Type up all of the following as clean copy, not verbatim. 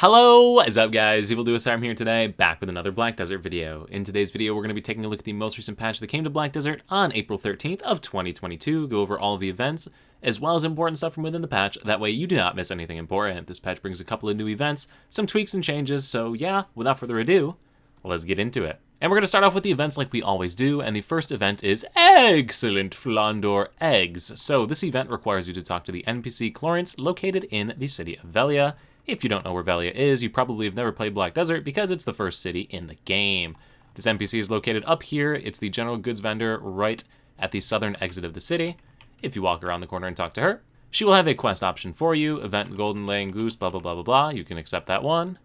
Hello, what is up guys? Evil Duo I'm here today, back with another Black Desert video. In today's video, we're going to be taking a look at the most recent patch that came to Black Desert on April 13th of 2022, go over all of the events, as well as important stuff from within the patch, that way you do not miss anything important. This patch brings a couple of new events, some tweaks and changes, so yeah, without further ado, let's get into it. And we're going to start off with the events like we always do, and the first event is Excellent Flander Eggs. So this event requires you to talk to the NPC Chlorants located in the city of Velia. If you don't know where Velia is, you probably have never played Black Desert because it's the first city in the game. This NPC is located up here. It's the general goods vendor right at the southern exit of the city. If you walk around the corner and talk to her, she will have a quest option for you. Event Golden Laying Goose, blah, blah, blah, blah, blah. You can accept that one.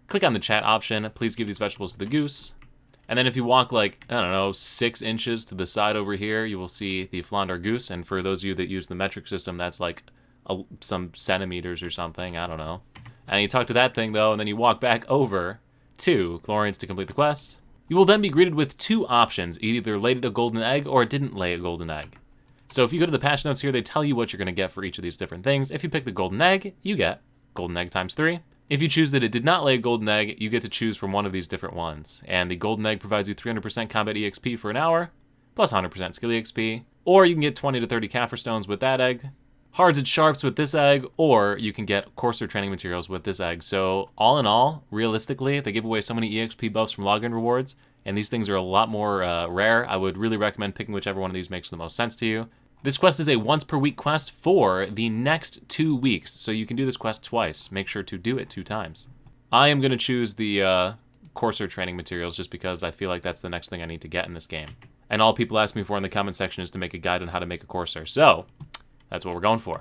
Click on the chat option. Please give these vegetables to the goose. And then if you walk like, I don't know, 6 inches to the side over here, you will see the Flander goose. And for those of you that use the metric system, that's like some centimeters or something. I don't know. And you talk to that thing, though, and then you walk back over to Chlorants to complete the quest. You will then be greeted with 2 options. It either laid a golden egg or it didn't lay a golden egg. So if you go to the patch notes here, they tell you what you're going to get for each of these different things. If you pick the golden egg, you get golden egg times 3. If you choose that it did not lay a golden egg, you get to choose from one of these different ones. And the golden egg provides you 300% combat EXP for an hour, plus 100% skill EXP. Or you can get 20 to 30 caphras stones with that egg, hards and sharps with this egg, or you can get coarser training materials with this egg. So all in all, realistically, they give away so many EXP buffs from login rewards, and these things are a lot more rare. I would really recommend picking whichever one of these makes the most sense to you. This quest is a once per week quest for the next 2 weeks, so you can do this quest twice. Make sure to do it 2 times. I am going to choose the coarser training materials just because I feel like that's the next thing I need to get in this game. And all people ask me for in the comment section is to make a guide on how to make a coarser, so that's what we're going for.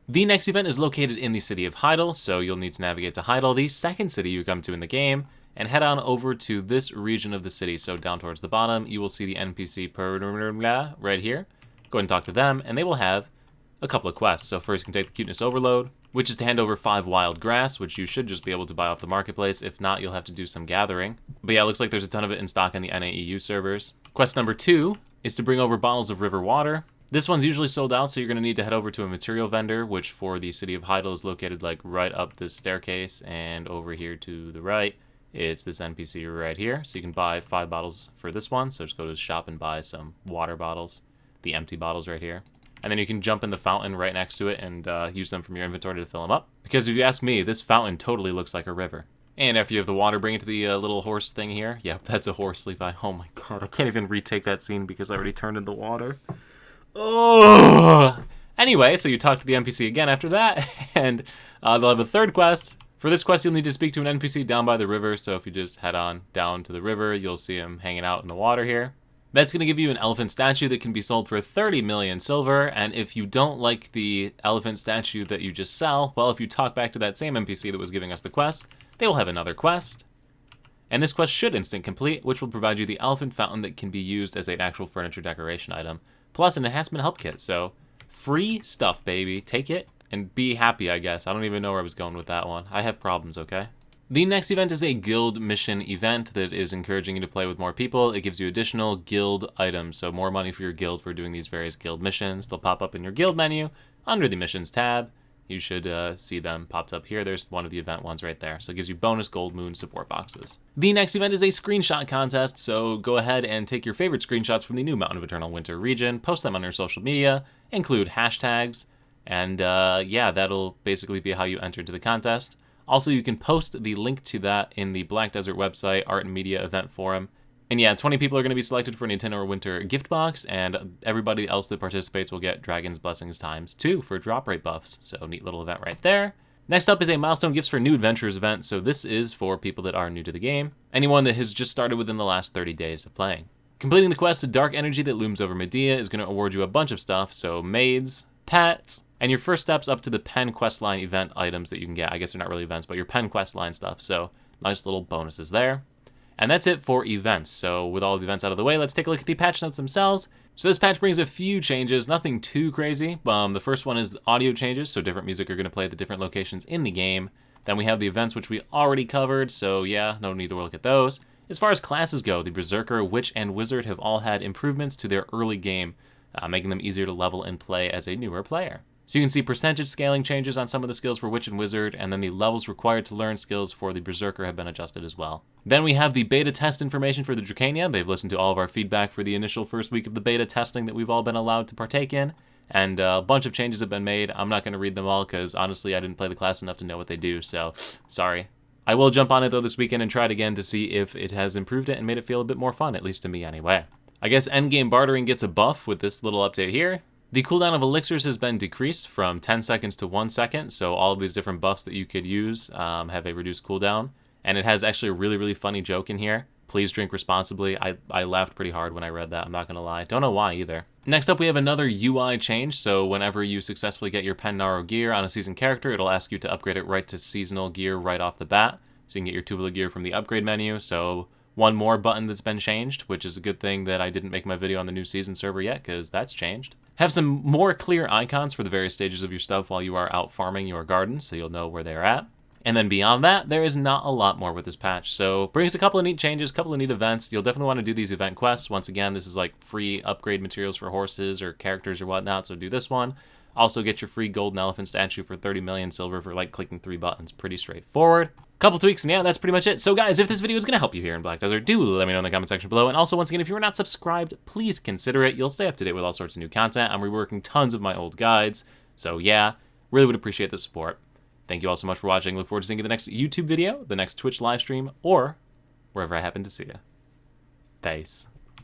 The next event is located in the city of Heidel, so you'll need to navigate to Heidel, the second city you come to in the game, and head on over to this region of the city. So down towards the bottom, you will see the NPC right here. Go ahead and talk to them, and they will have a couple of quests. So first you can take the Cuteness Overload, which is to hand over 5 wild grass, which you should just be able to buy off the marketplace. If not, you'll have to do some gathering. But yeah, it looks like there's a ton of it in stock on the NAEU servers. Quest number 2 is to bring over bottles of river water. This one's usually sold out, so you're going to need to head over to a material vendor, which for the city of Heidel is located like right up this staircase, and over here to the right, it's this NPC right here. So you can buy 5 bottles for this one, so just go to the shop and buy some water bottles, the empty bottles right here. And then you can jump in the fountain right next to it and use them from your inventory to fill them up. Because if you ask me, this fountain totally looks like a river. And after you have the water, bring it to the little horse thing here. Yeah, that's a horse, Levi. Oh my god, I can't even retake that scene because I already turned in the water. Oh! Anyway, so you talk to the NPC again after that, and they'll have a 3rd quest. For this quest, you'll need to speak to an NPC down by the river, so if you just head on down to the river, you'll see him hanging out in the water here. That's going to give you an elephant statue that can be sold for 30 million silver, and if you don't like the elephant statue that you just sell, well, if you talk back to that same NPC that was giving us the quest, they will have another quest. And this quest should instant complete, which will provide you the elephant fountain that can be used as an actual furniture decoration item, plus an enhancement help kit. So free stuff, baby. Take it and be happy, I guess. I don't even know where I was going with that one. I have problems, okay? The next event is a guild mission event that is encouraging you to play with more people. It gives you additional guild items, so more money for your guild for doing these various guild missions. They'll pop up in your guild menu under the missions tab. You should see them popped up here. There's one of the event ones right there. So it gives you bonus gold moon support boxes. The next event is a screenshot contest. So go ahead and take your favorite screenshots from the new Mountain of Eternal Winter region, post them on your social media, include hashtags, and yeah, that'll basically be how you enter into the contest. Also, you can post the link to that in the Black Desert website, Art and Media event forum. And yeah, 20 people are going to be selected for a Nintendo Winter gift box, and everybody else that participates will get Dragon's Blessings times 2 for drop rate buffs. So neat little event right there. Next up is a Milestone Gifts for New Adventurers event. So this is for people that are new to the game. Anyone that has just started within the last 30 days of playing. Completing the quest, Dark Energy that looms over Medea is going to award you a bunch of stuff. So maids, pets, and your first steps up to the pen questline event items that you can get. I guess they're not really events, but your pen questline stuff. So nice little bonuses there. And that's it for events. So with all the events out of the way, let's take a look at the patch notes themselves. So this patch brings a few changes, nothing too crazy. The first one is audio changes, so different music are going to play at the different locations in the game. Then we have the events, which we already covered, so yeah, no need to look at those. As far as classes go, the Berserker, Witch, and Wizard have all had improvements to their early game, making them easier to level and play as a newer player. So you can see percentage scaling changes on some of the skills for Witch and Wizard, and then the levels required to learn skills for the Berserker have been adjusted as well. Then we have the beta test information for the Drakania. They've listened to all of our feedback for the initial first week of the beta testing that we've all been allowed to partake in, and a bunch of changes have been made. I'm not going to read them all because honestly I didn't play the class enough to know what they do, so sorry. I will jump on it though this weekend and try it again to see if it has improved it and made it feel a bit more fun, at least to me anyway. I guess endgame bartering gets a buff with this little update here. The cooldown of elixirs has been decreased from 10 seconds to 1 second, so all of these different buffs that you could use have a reduced cooldown. And it has actually a really, really funny joke in here. Please drink responsibly. I laughed pretty hard when I read that, I'm not going to lie. Don't know why either. Next up, we have another UI change, so whenever you successfully get your Pen-Naro gear on a seasoned character, it'll ask you to upgrade it right to seasonal gear right off the bat. So you can get your Tuvala gear from the upgrade menu, so one more button that's been changed, which is a good thing that I didn't make my video on the new season server yet, because that's changed. Have some more clear icons for the various stages of your stuff while you are out farming your gardens, so you'll know where they're at. And then beyond that, there is not a lot more with this patch. So brings a couple of neat changes, a couple of neat events. You'll definitely want to do these event quests. Once again, this is like free upgrade materials for horses or characters or whatnot, so do this one. Also get your free golden elephant statue for 30 million silver for like clicking 3 buttons. Pretty straightforward. Couple tweaks, and yeah, that's pretty much it. So guys, if this video is going to help you here in Black Desert, do let me know in the comment section below. And also, once again, if you are not subscribed, please consider it. You'll stay up to date with all sorts of new content. I'm reworking tons of my old guides. So yeah, really would appreciate the support. Thank you all so much for watching. Look forward to seeing you in the next YouTube video, the next Twitch live stream, or wherever I happen to see you. Peace.